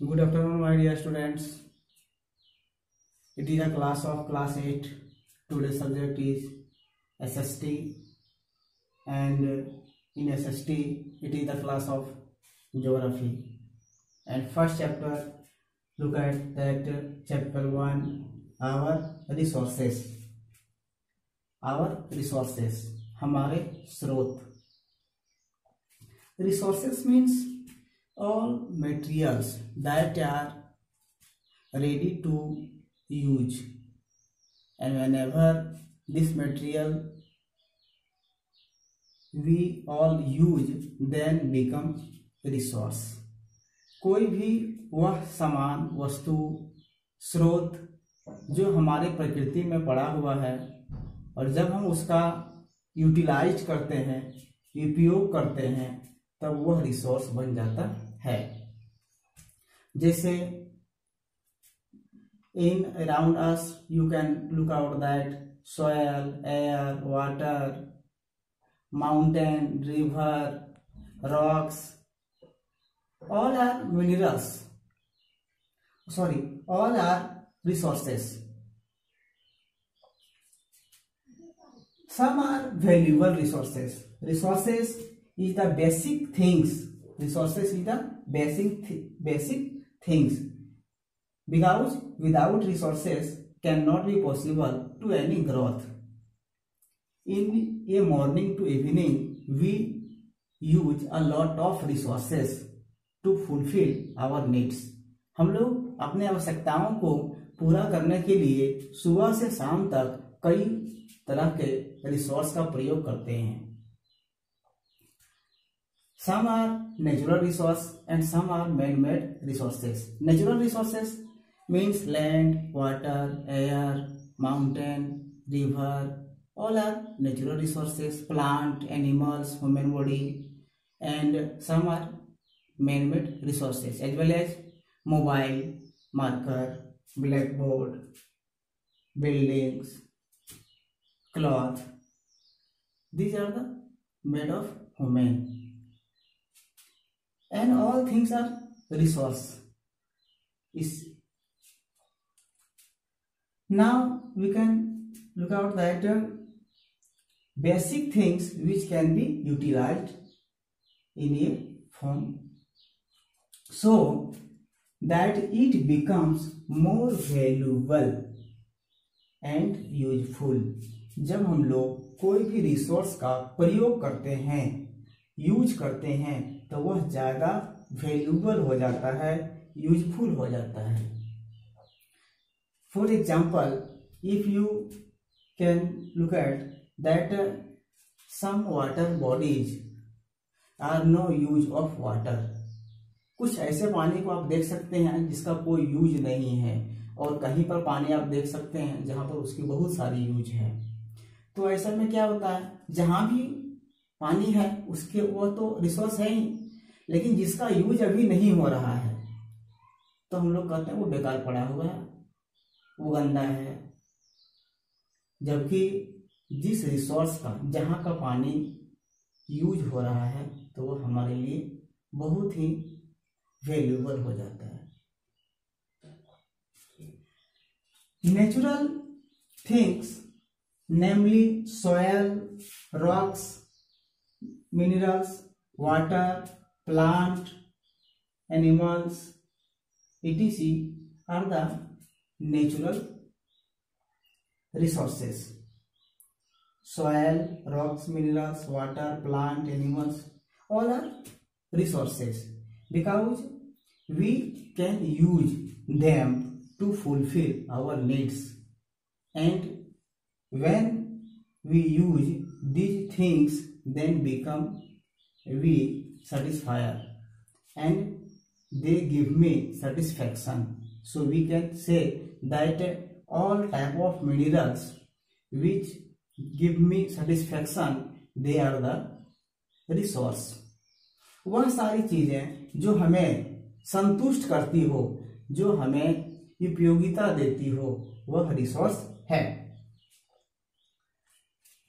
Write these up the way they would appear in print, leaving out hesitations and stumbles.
Good afternoon, my dear students. It is a class of class 8. Today's subject is SST, and in SST it is the class of geography. And first chapter, look at that chapter 1, our resources. Our resources, हमारे स्रोत. Resources means all materials that are ready to use, and whenever this material we all use then become resource. कोई भी वह सामान, वस्तु, स्रोत जो हमारे प्रकृति में पड़ा हुआ है और जब हम उसका यूटिलाइज करते हैं, उपयोग करते हैं, तब वह रिसोर्स बन जाता है. जैसे in around us you can look out that soil, air, water, mountain, river, rocks, all are minerals. All are resources. Some are valuable resources. Resources is the basic things. Resources is the basic things. Because without resources cannot be possible to any growth. In a morning to evening, we use a lot of resources to fulfill our needs. हम लोग अपने आवश्यकताओं को पूरा करने के लिए सुबह से शाम तक कई तरह के रिसोर्स का प्रयोग करते हैं. Some are natural resource and some are man-made resources. Natural resources means land, water, air, mountain, river, all are natural resources. Plant, animals, human body, and some are man-made resources as well as mobile, marker, blackboard, buildings, cloth. These are the made of human. And all things are resource. Now we can look out that basic things which can be utilized in a form so that it becomes more valuable and useful. जब हम लोग कोई भी resource का प्रयोग करते हैं, use करते हैं, तो वह ज्यादा वैल्यूबल हो जाता है, यूजफुल हो जाता है. For example, if you can look at that some water bodies are no use of water. कुछ ऐसे पानी को आप देख सकते हैं जिसका कोई यूज नहीं है, और कहीं पर पानी आप देख सकते हैं जहां पर उसकी बहुत सारी यूज है. तो ऐसा में क्या होता है, जहां भी पानी है उसके वो तो रिसोर्स है ही, लेकिन जिसका यूज अभी नहीं हो रहा है तो हम लोग कहते हैं वो बेकार पड़ा हुआ है, वो गंदा है. जबकि जिस रिसोर्स का, जहां का पानी यूज हो रहा है, तो वो हमारे लिए बहुत ही वैल्यूबल हो जाता है. Natural things namely soil, rocks, minerals, water, plant, animals, etc. are the natural resources. Soil, rocks, minerals, water, plant, animals, all are resources because we can use them to fulfill our needs, and when we use these things then become we satisfier and they give me satisfaction. So we can say that all type of minerals which give me satisfaction, they are the resource. वह सारी चीजें जो हमें संतुष्ट करती हो, जो हमें उपयोगिता देती हो, वह रिसोर्स है.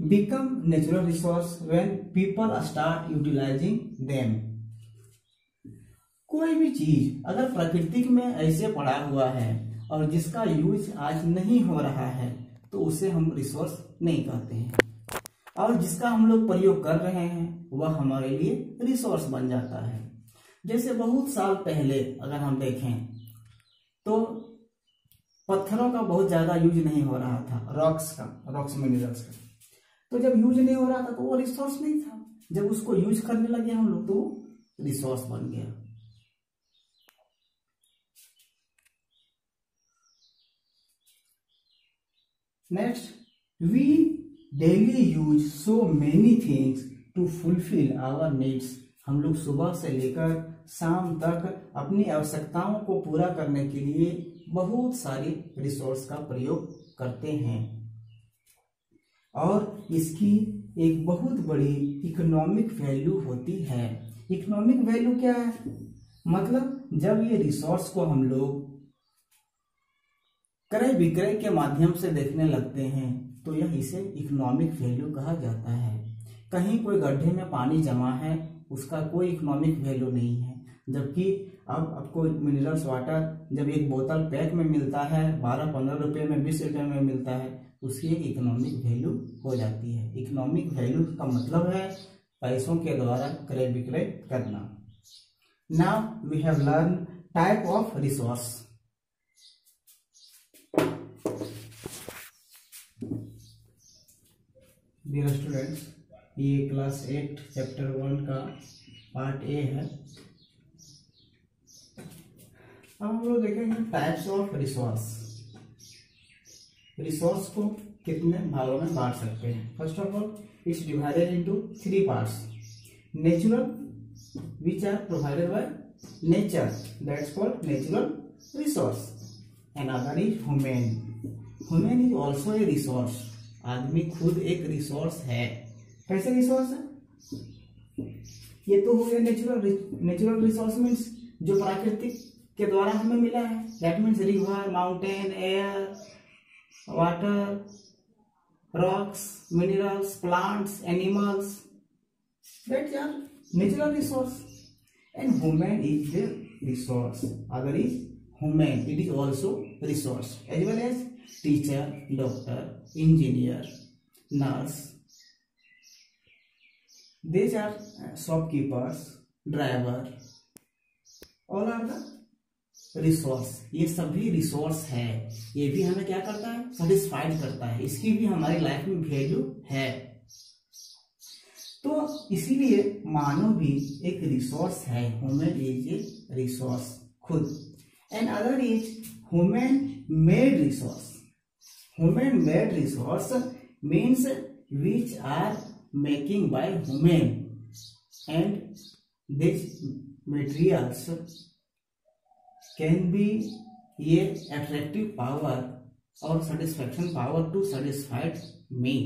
Become natural resource when people start utilizing them. कोई भी चीज अगर प्रकृति में ऐसे पड़ा हुआ है और जिसका यूज आज नहीं हो रहा है तो उसे हम रिसोर्स नहीं कहते हैं, और जिसका हम लोग प्रयोग कर रहे हैं वह हमारे लिए रिसोर्स बन जाता है। जैसे बहुत साल पहले अगर हम देखें तो पत्थरों का बहुत ज्यादा यूज नहीं हो रहा था, रॉक्स मिनरल्स का। तो जब यूज नहीं हो रहा था तो वो रिसोर्स नहीं था, जब उसको यूज करने लगे हम लोग तो रिसोर्स बन गया। Next, we daily use so many things to fulfil our needs. हम लोग सुबह से लेकर शाम तक अपनी आवश्यकताओं को पूरा करने के लिए बहुत सारी रिसोर्स का प्रयोग करते हैं, और इसकी एक बहुत बड़ी इकोनॉमिक वैल्यू होती है। इकोनॉमिक वैल्यू क्या है? मतलब जब ये रिसोर्स को हम लोग क्रय विक्रय के माध्यम से देखने लगते हैं तो यह इसे इकोनॉमिक वैल्यू कहा जाता है। कहीं कोई गड्ढे में पानी जमा है, उसका कोई इकोनॉमिक वैल्यू नहीं है, जबकि अब आपको मिनरल्स वाटर जब एक बोतल पैक में मिलता है 12-15 रुपए में, 20 रुपए में मिलता है, उसकी एक इकोनॉमिक वैल्यू हो जाती है। इकोनॉमिक वैल्यू का मतलब है पैसों के द्वारा क्रय विक्रय करना। Now we have learn type of resource. Dear students, ये क्लास 8 चैप्टर 1 का पार्ट ए है। अब हम लोग देखेंगे टाइप्स ऑफ रिसोर्स। रिसोर्स को कितने भागों में बांट सकते हैं। First of all, it's divided into 3 parts. Natural, which are provided by nature, that's called natural resource. Another is human. Human is also a resource. आदमी खुद एक रिसोर्स है। कैसे रिसोर्स है? ये तो हो गया नेचुरल रिसोर्स मीन्स जो प्राकृतिक के द्वारा हमें मिला है। That means river, mountain, air, water, rocks, minerals, plants, animals, that's are natural resource. And human is the resource. Other is human, it is also resource, as well as teacher, doctor, engineer, nurse. These are shopkeepers, driver, all are the resource. ये सभी resource है। ये भी हमें क्या करता है? Satisfied करता है। इसकी भी हमारी लाइफ में वैल्यू है। तो इसीलिए मानव भी एक रिसोर्स है। ह्यूमन इज ए रिसोर्स खुद। And other is human made resource. Human made resource means which are making by human, and this materials can be ये अट्रैक्टिव पावर और satisfaction power to satisfied me.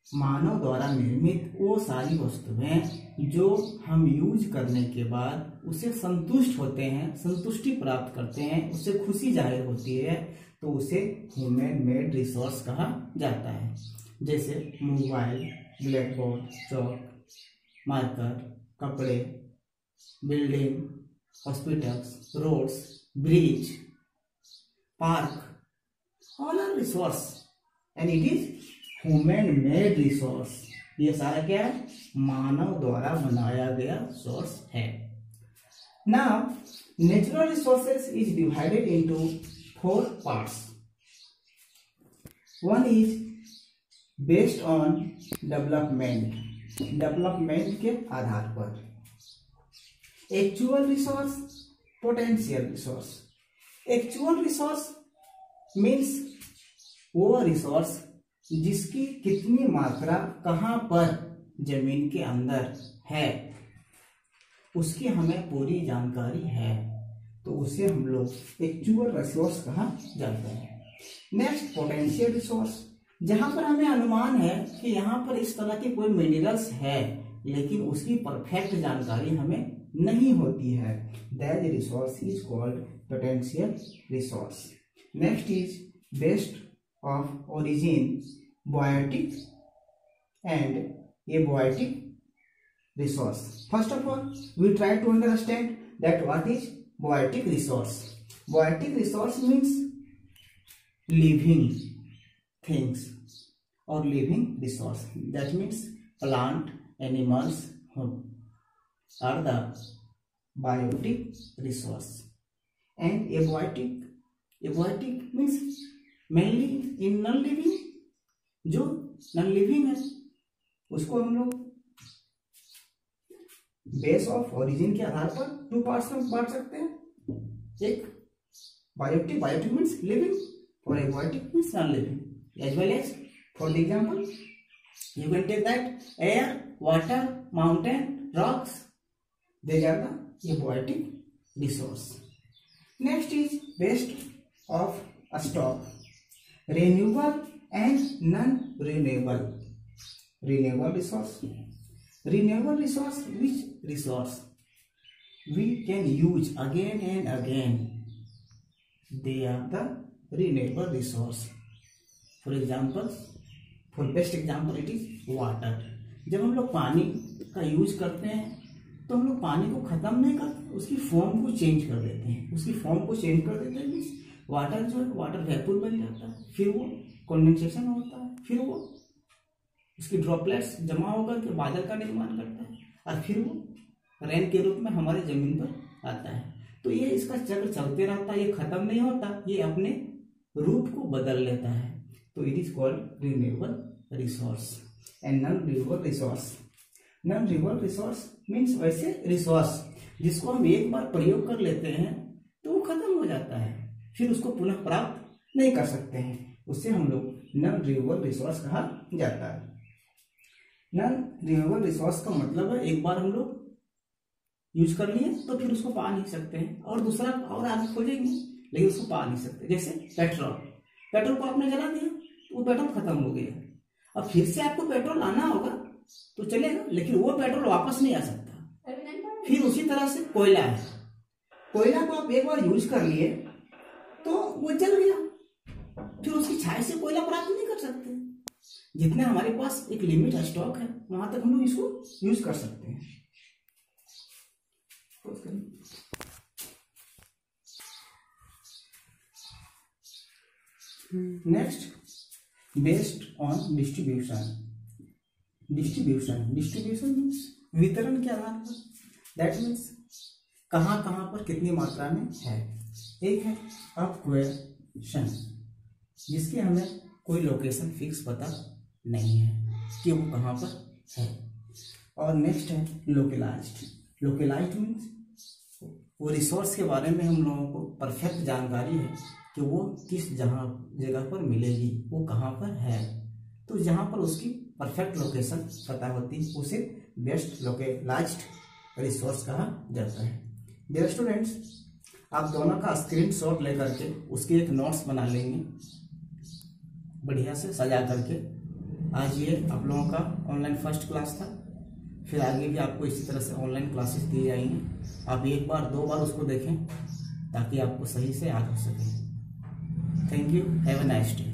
मानव द्वारा निर्मित वो सारी वस्तुएं जो हम यूज करने के बाद उसे संतुष्ट होते हैं, संतुष्टि प्राप्त करते हैं, उससे खुशी जाहिर होती है, तो उसे ह्यूमन मेड रिसोर्स कहा जाता है। जैसे mobile, black board, chalk, marker, कपड़े, building, hospitals, roads, bridge, park, all are resource and it is human made resource. ये सारा क्या है? मानव द्वारा बनाया गया सोर्स है। Now natural resources is divided into 4 parts. One is based on development, development के आधार पर। Actual resource, potential resource. Actual resource means वो रिसोर्स जिसकी कितनी मात्रा कहां पर जमीन के अंदर है उसकी हमें पूरी जानकारी है, तो उसे हम लोग एक्चुअल रिसोर्स कहा जाता है। नेक्स्ट, पोटेंशियल रिसोर्स, जहां पर हमें अनुमान है कि यहाँ पर इस तरह के कोई मिनरल्स है लेकिन उसकी परफेक्ट जानकारी हमें नहीं होती है। That resource is called potential resource. Next is based of origin, biotic and abiotic resource. First of all, we try to understand that what is biotic resource. Biotic resource means living things or living resource. That means plant, animals are the biotic resource. And abiotic means mainly in non living, जो non living है उसको हम लोग base of origin के आधार पर 2 parts में बांट सकते हैं. एक बायोटिक मीन्स लिविंग और abiotic means non living. As well as for the example you can take that air, water, mountain, rocks, they are the abiotic resource. Next is waste of a stock, renewable and non-renewable. Renewable resource. Renewable resource, which resource we can use again and again, they are the renewable resource. For example, for best example it is water. जब हम लोग पानी का use करते हैं तो हम लोग पानी को खत्म नहीं करते, उसकी फॉर्म को चेंज कर देते हैं. उसकी फॉर्म को चेंज कर देते हैं मीन्स वाटर जो है वाटर वेपर बन जाता है, फिर वो कंडेंसेशन होता है, फिर वो उसकी ड्रॉपलेट्स जमा होकर के बादल का निर्माण करता है और फिर वो रेन के रूप में हमारे जमीन पर आता है. तो ये इसका चक्र चलते रहता है, ये खत्म नहीं होता, ये अपने रूप को बदल लेता है. तो it is called renewable resource. And non renewable resource. Non renewable resource means वैसे रिसोर्स जिसको हम एक बार प्रयोग कर लेते हैं तो वो खत्म हो जाता है, फिर उसको पुनः प्राप्त नहीं कर सकते हैं. उससे हम लोग नॉन रिन्यूएबल रिसोर्स कहा जाता है. नॉन रिन्यूएबल रिसोर्स का मतलब है एक बार हम लोग यूज कर लिए तो फिर उसको पा नहीं सकते हैं और दूसरा और आगे खोजेंगे लेकिन उसको पा नहीं सकते. जैसे पेट्रोल को आपने जला दिया, वो पेट्रोल खत्म हो गया, अब फिर से आपको पेट्रोल लाना होगा तो चलेगा, लेकिन वो पेट्रोल वापस नहीं आ सकता. फिर उसी तरह से कोयला है, कोयला को आप एक बार यूज कर लिए तो वो जल गया, फिर उसकी छाया से कोयला प्राप्त नहीं कर सकते. जितने हमारे पास एक लिमिट स्टॉक है वहां तक हम लोग इसको यूज कर सकते हैं. Next, based on distribution. Distribution means वितरण के आधार पर. दैट मीन्स कहाँ कहाँ पर कितनी मात्रा में है. एक है अक्वेशन जिसकी हमें कोई लोकेशन फिक्स पता नहीं है कि वो कहाँ पर है. और नेक्स्ट है लोकलाइज्ड मीन्स वो रिसोर्स के बारे में हम लोगों को परफेक्ट जानकारी है कि वो किस जगह पर मिलेगी, वो कहाँ पर है. तो जहाँ पर उसकी परफेक्ट लोकेशन पता होती है उसे बेस्ट लोकलाइज्ड रिसोर्स कहा जाता है. डियर स्टूडेंट्स, आप दोनों का स्क्रीनशॉट लेकर के उसके एक नोट्स बना लेंगे बढ़िया से सजा करके. आज ये आप लोगों का ऑनलाइन फर्स्ट क्लास था, फिर आगे भी आपको इसी तरह से ऑनलाइन क्लासेस दी जाएंगी. आप एक बार 2 बार उसको देखें ताकि आपको सही से याद हो सके. Thank you. Have a nice day.